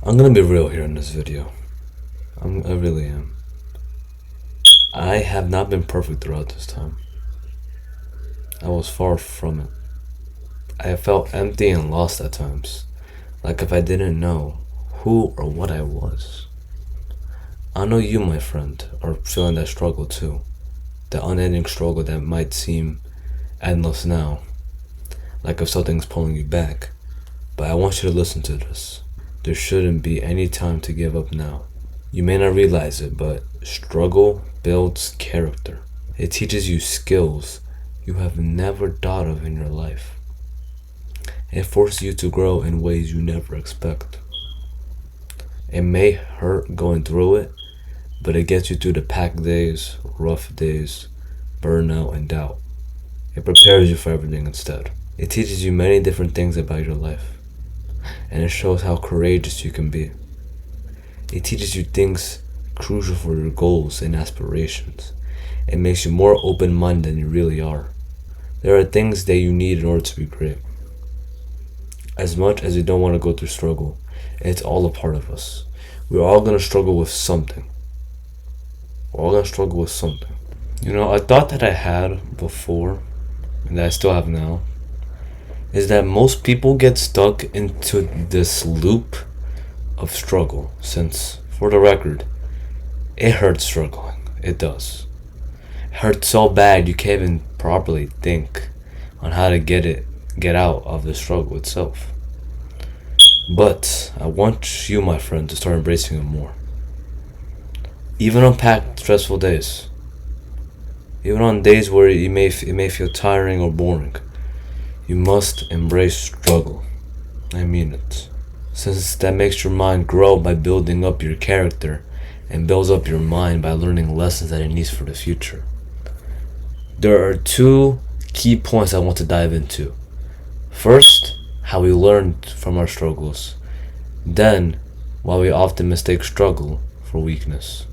I'm gonna be real here in this video. I really am. I have not been perfect throughout this time. I was far from it. I felt empty and lost at times, like if I didn't know who or what I was. I know you, my friend, are feeling that struggle too. The unending struggle that might seem endless now, like if something's pulling you back. But I want you to listen to this. There shouldn't be any time to give up now. You may not realize it, but struggle builds character. It teaches you skills you have never thought of in your life. It forces you to grow in ways you never expect. It may hurt going through it, but it gets you through the packed days, rough days, burnout, and doubt. It prepares you for everything instead. It teaches you many different things about your life, and it shows how courageous you can be. It teaches you things crucial for your goals and aspirations. It makes you more open-minded than you really are. There are things that you need in order to be great. As much as you don't want to go through struggle, it's all a part of us. We're all going to struggle with something. We're all going to struggle with something. A thought that I had before, and that I still have now, is that most people get stuck into this loop of struggle, since, for the record, it hurts struggling. It does. It hurts so bad you can't even properly think on how to get out of the struggle itself. But I want you, my friend, to start embracing it more. Even on packed, stressful days. Even on days where it may feel tiring or boring. You must embrace struggle. I mean it. Since that makes your mind grow by building up your character and builds up your mind by learning lessons that it needs for the future. There are two key points I want to dive into. First, how we learned from our struggles. Then, why we often mistake struggle for weakness.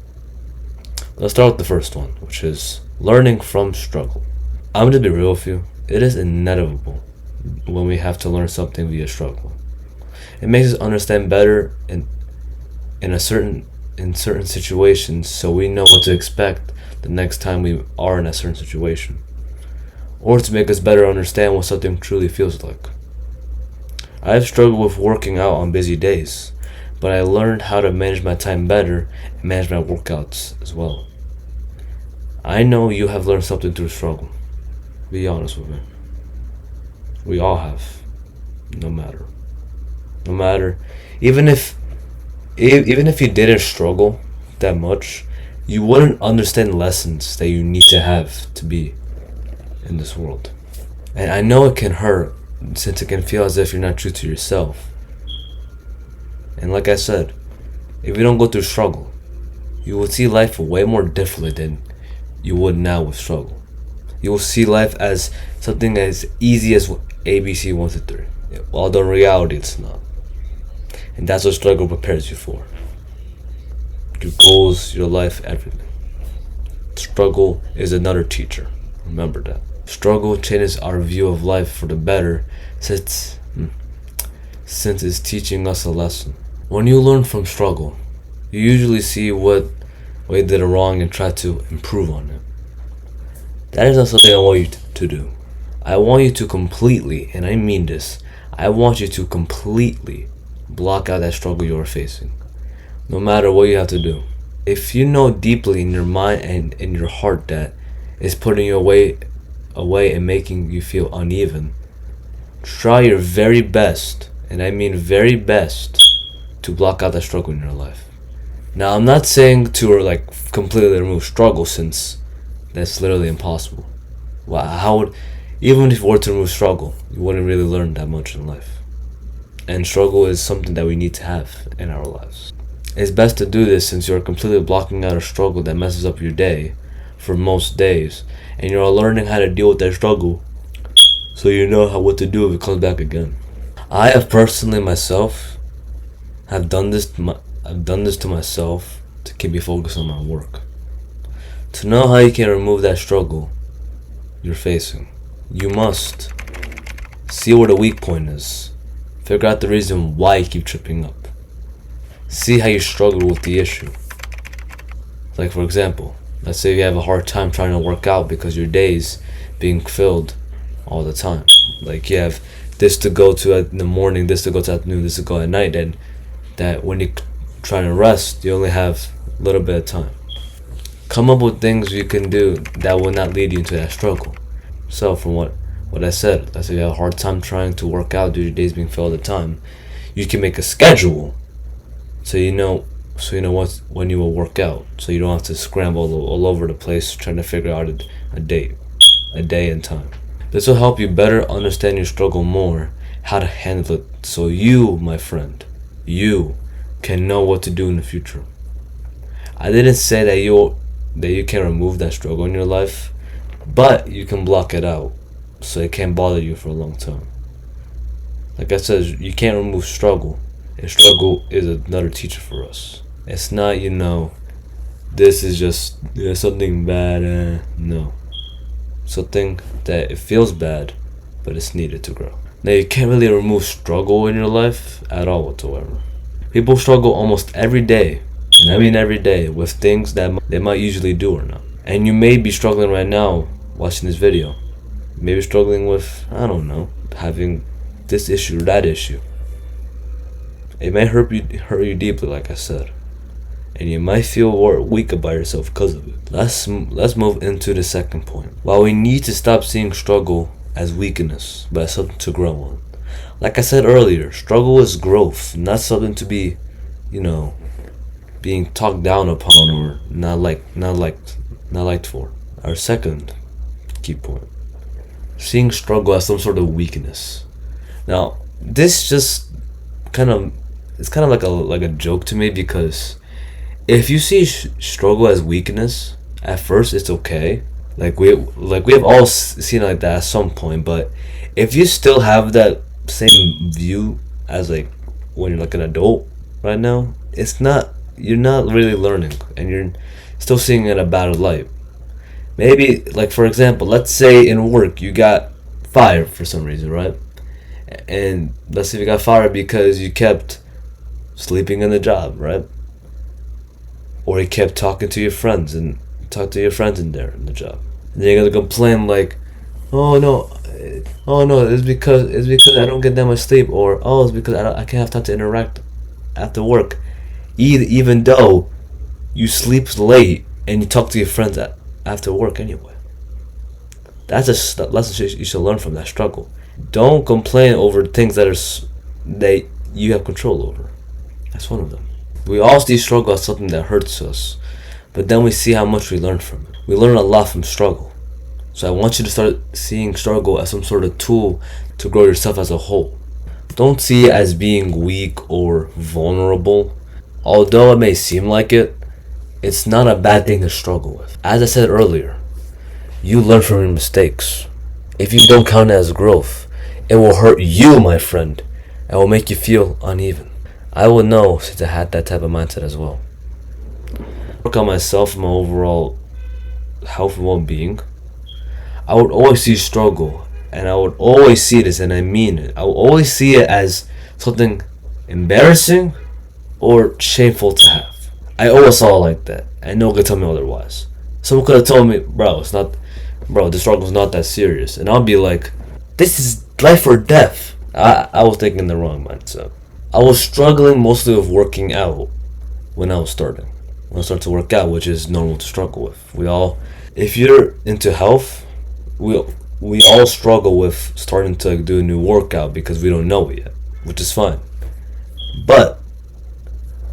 Let's start with the first one, which is learning from struggle. I'm going to be real with you. It is inevitable when we have to learn something via struggle. It makes us understand better in certain situations, so we know what to expect the next time we are in a certain situation, or to make us better understand what something truly feels like. I've struggled with working out on busy days, but I learned how to manage my time better and manage my workouts as well. I know you have learned something through struggle. Be honest with me. We all have. No matter. Even if you didn't struggle that much, you wouldn't understand lessons that you need to have to be in this world. And I know it can hurt, since it can feel as if you're not true to yourself. And like I said, if you don't go through struggle, you will see life way more differently than you would now with struggle. You will see life as something as easy as ABC 1 to 3, although in reality it's not. And that's what struggle prepares you for. Your goals, your life, everything. Struggle is another teacher. Remember that. Struggle changes our view of life for the better, since it's teaching us a lesson. When you learn from struggle, you usually see what you did wrong and try to improve on it. That is not something I want you to do. I want you to completely, and I mean this, I want you to completely block out that struggle you are facing, no matter what you have to do. If you know deeply in your mind and in your heart that it's putting you away and making you feel uneven, try your very best, and I mean very best, to block out that struggle in your life. Now, I'm not saying to completely remove struggle, since that's literally impossible. Even if you were to remove struggle, you wouldn't really learn that much in life. And struggle is something that we need to have in our lives. It's best to do this since you're completely blocking out a struggle that messes up your day for most days, and you're learning how to deal with that struggle so you know what to do if it comes back again. I have personally myself have done this to myself to keep me focused on my work. To know how you can remove that struggle you're facing, you must see where the weak point is. Figure out the reason why you keep tripping up. See how you struggle with the issue. Like, for example, let's say you have a hard time trying to work out because your day's being filled all the time. Like, you have this to go to in the morning, this to go to afternoon, this to go at night, and that when you're trying to rest, you only have a little bit of time. Come up with things you can do that will not lead you into that struggle. So, from what I said, let's say you have a hard time trying to work out due to your days being filled all the time, you can make a schedule so you know when you will work out, so you don't have to scramble all over the place trying to figure out a day and time. This will help you better understand your struggle more, how to handle it, so you, my friend, you can know what to do in the future. I didn't say that you can remove that struggle in your life, but you can block it out so it can't bother you for a long time. Like I said, you can't remove struggle, and struggle is another teacher for us. It's not, this is just something bad. No. Something that it feels bad, but it's needed to grow. Now, you can't really remove struggle in your life at all whatsoever. People struggle almost every day, and I mean every day, with things that they might usually do or not. And you may be struggling right now watching this video. Maybe struggling with, I don't know, having this issue or that issue. It may hurt you deeply, like I said, and you might feel weak about yourself because of it. Let's move into the second point. While we need to stop seeing struggle as weakness, but as something to grow on. Like I said earlier, struggle is growth, not something to be, being talked down upon or not liked for. Our second key point: seeing struggle as some sort of weakness. Now, this just it's kind of like a joke to me, because if you see struggle as weakness, at first it's okay. Like we have all seen it like that at some point. But if you still have that same view as like when you're like an adult right now, you're not really learning, and you're still seeing it in a bad light. Maybe, like, for example, let's say in work you got fired for some reason, right? And let's say you got fired because you kept sleeping in the job, right? Or you kept talking to your friends in there in the job. And then you're gonna complain like, oh no, it's because I don't get that much sleep, or it's because I can't have time to interact after work, even though you sleep late and you talk to your friends after work anyway. That's a lesson you should learn from that struggle. Don't complain over things that you have control over. That's one of them. We all see struggle as something that hurts us, but then we see how much we learn from it. We learn a lot from struggle. So I want you to start seeing struggle as some sort of tool to grow yourself as a whole. Don't see it as being weak or vulnerable. Although it may seem like it, it's not a bad thing to struggle with. As I said earlier, you learn from your mistakes. If you don't count it as growth, it will hurt you, my friend, and will make you feel uneven. I will know, since I had that type of mindset as well. Work on myself and my overall health and well-being. I would always see struggle, and I would always see this, and I mean it. I would always see it as something embarrassing or shameful to have. I always saw it like that, and no one could tell me otherwise. Someone could have told me, the struggle's not that serious, and I'll be like, this is life or death. I was thinking the wrong mindset. I was struggling mostly with working out when I started to work out, which is normal to struggle with. If you're into health, we all struggle with starting to do a new workout because we don't know it yet, which is fine. But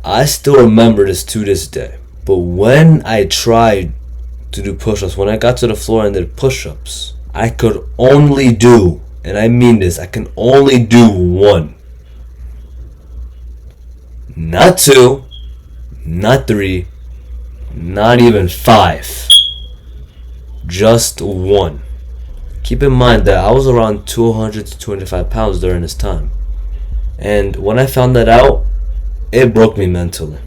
I still remember this to this day. But when I tried to do push-ups, when I got to the floor and did push-ups, I could only do, and I mean this, I can only do one. Not two, not three, not even five. Just one. Keep in mind that I was around 200 to 205 pounds during this time. And when I found that out, it broke me mentally.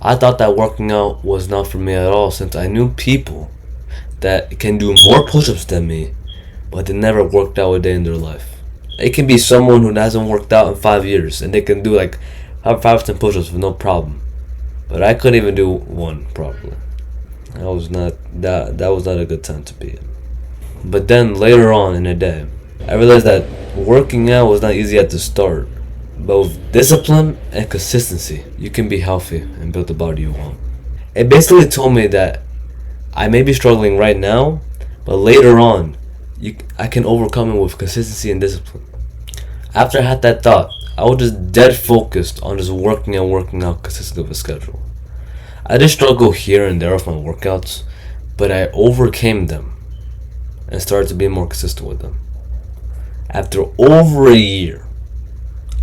I thought that working out was not for me at all, since I knew people that can do more push-ups than me, but they never worked out a day in their life. It can be someone who hasn't worked out in 5 years, and they can do like have 5 to 10 push-ups with no problem, but I couldn't even do one properly. That was not a good time to be in. But then later on in the day, I realized that working out was not easy at the start. But with discipline and consistency, you can be healthy and build the body you want. It basically told me that I may be struggling right now, but later on, I can overcome it with consistency and discipline. After I had that thought, I was just dead focused on just working out consistently with a schedule. I did struggle here and there with my workouts, but I overcame them and started to be more consistent with them. After over a year,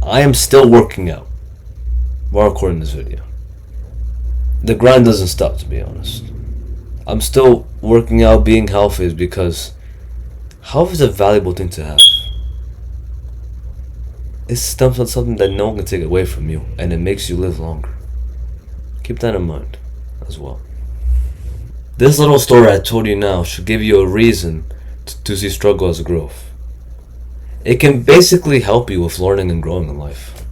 I am still working out while recording this video. The grind doesn't stop, to be honest. I'm still working out, being healthy, is because health is a valuable thing to have. It's something that no one can take away from you, and it makes you live longer. Keep that in mind as well. This little story I told you now should give you a reason to see struggle as growth. It can basically help you with learning and growing in life.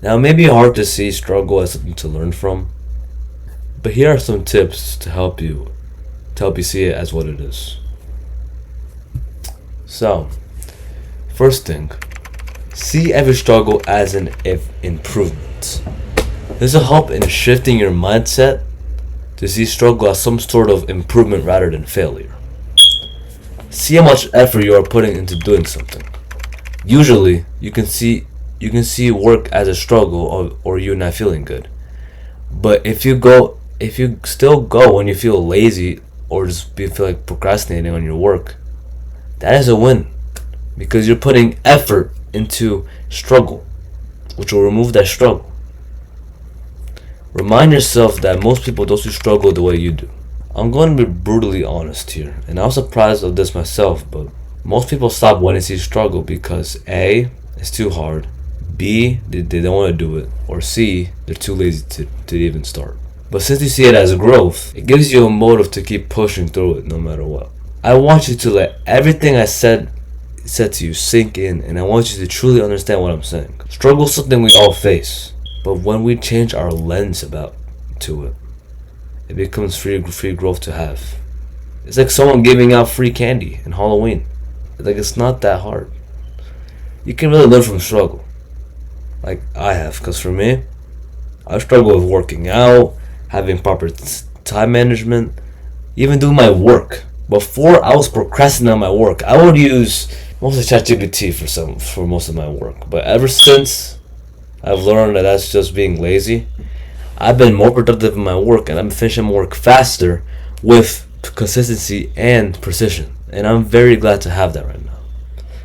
Now, it may be hard to see struggle as something to learn from, but here are some tips to help you see it as what it is. So, first thing, see every struggle as an improvement. This will help in shifting your mindset to see struggle as some sort of improvement rather than failure. See how much effort you are putting into doing something. Usually, you can see work as a struggle or you not feeling good. But if you still go when you feel lazy or just feel like procrastinating on your work, that is a win, because you're putting effort into struggle, which will remove that struggle. Remind yourself that most people don't see struggle the way you do. I'm going to be brutally honest here, and I was surprised of this myself, but most people stop when they see struggle because A, it's too hard, B, they don't want to do it, or C, they're too lazy to even start. But since you see it as growth, it gives you a motive to keep pushing through it no matter what. I want you to let everything I said to you sink in, and I want you to truly understand what I'm saying. Struggle is something we all face, but when we change our lens to it, it becomes free growth to have. It's like someone giving out free candy in Halloween. It's not that hard. You can really learn from struggle, like I have, because for me, I struggle with working out, having proper time management, even doing my work. Before, I was procrastinating on my work. I would use mostly ChatGPT for most of my work, but ever since I've learned that that's just being lazy, I've been more productive in my work, and I'm finishing my work faster with consistency and precision. And I'm very glad to have that right now.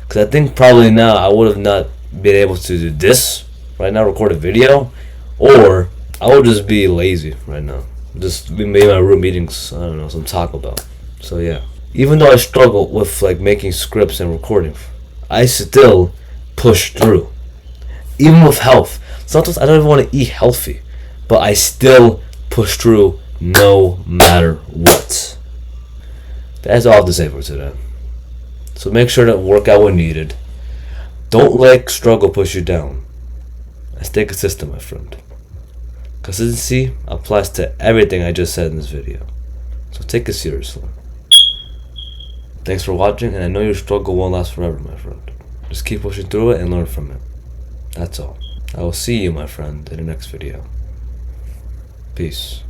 Because I think probably now I would have not been able to do this right now, record a video, or I would just be lazy right now. Just be in my room eating, I don't know, some Taco Bell. So yeah. Even though I struggle with making scripts and recording, I still push through. Even with health. Sometimes I don't even want to eat healthy, but I still push through no matter what. That's all I have to say for today. So make sure to work out when needed. Don't let struggle push you down. And stay consistent, my friend. Consistency applies to everything I just said in this video. So take it seriously. Thanks for watching, and I know your struggle won't last forever, my friend. Just keep pushing through it and learn from it. That's all. I will see you, my friend, in the next video. Peace.